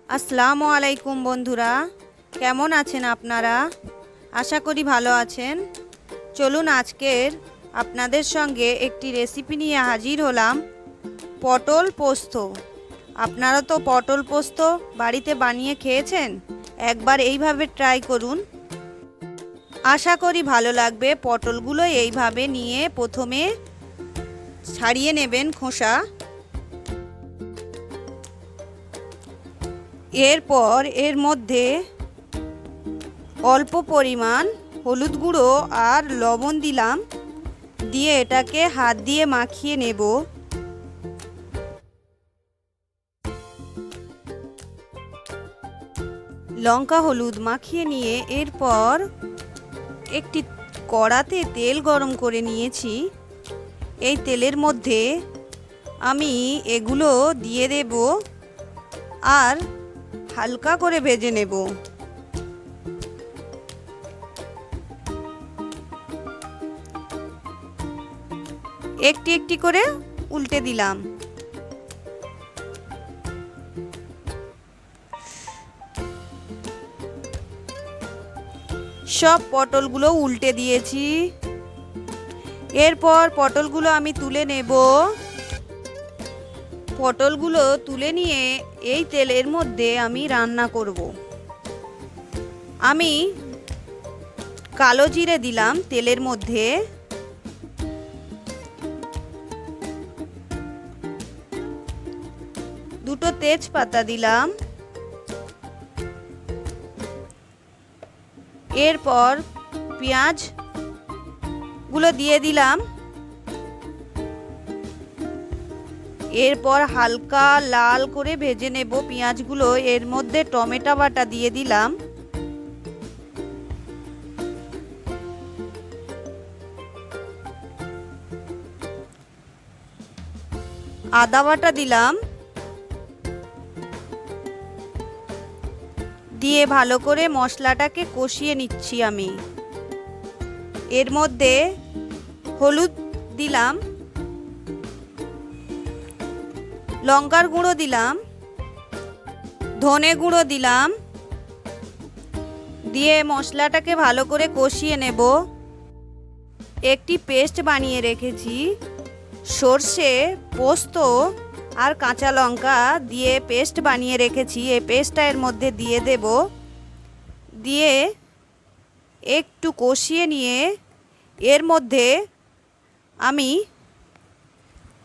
আসসালামু আলাইকুম বন্ধুরা, কেমন আছেন আপনারা? আশা করি ভালো আছেন। চলুন আজকের আপনাদের সঙ্গে একটি রেসিপি নিয়ে হাজির হলাম, পটল পোস্ত। আপনারা তো পটল পোস্ত বাড়িতে বানিয়ে খেয়েছেন, একবার এইভাবে ট্রাই করুন। আশা করি ভালো লাগবে। পটলগুলো এইভাবে নিয়ে প্রথমে ছাড়িয়ে নেবেন খোসা। এরপর এর মধ্যে অল্প পরিমাণ হলুদ গুঁড়ো আর লবণ দিলাম, দিয়ে এটাকে হাত দিয়ে মাখিয়ে নেব। লঙ্কা হলুদ মাখিয়ে নিয়ে এরপর একটি কড়াতে তেল গরম করে নিয়েছি। এই তেলের মধ্যে আমি এগুলো দিয়ে দেব আর হালকা করে ভেজে নেব। একটি একটি করে উল্টে দিলাম। সব পটলগুলো উল্টে দিয়েছি। এরপর পটলগুলো আমি তুলে নেব। পটলগুলো তুলে নিয়ে এই তেলের মধ্যে আমি রান্না করব। আমি কালো জিরে দিলাম তেলের মধ্যে, দুটো তেজপাতা দিলাম। এরপর পেঁয়াজগুলো দিয়ে দিলাম। এরপর হালকা লাল করে ভেজে নেব পেঁয়াজগুলো। এর মধ্যে টমেটো বাটা দিয়ে দিলাম। আদা বাটা দিলাম, দিয়ে ভালো করে মশলাটাকে কষিয়ে নিচ্ছি আমি। এর মধ্যে হলুদ দিলাম, লঙ্কার গুঁড়ো দিলাম, ধনে গুঁড়ো দিলাম, দিয়ে মশলাটাকে ভালো করে কষিয়ে নেব। একটি পেস্ট বানিয়ে রেখেছি, সর্ষে, পোস্ত আর কাঁচা লঙ্কা দিয়ে পেস্ট বানিয়ে রেখেছি। এই পেস্টটা এর মধ্যে দিয়ে দেব, দিয়ে একটু কষিয়ে নিয়ে এর মধ্যে আমি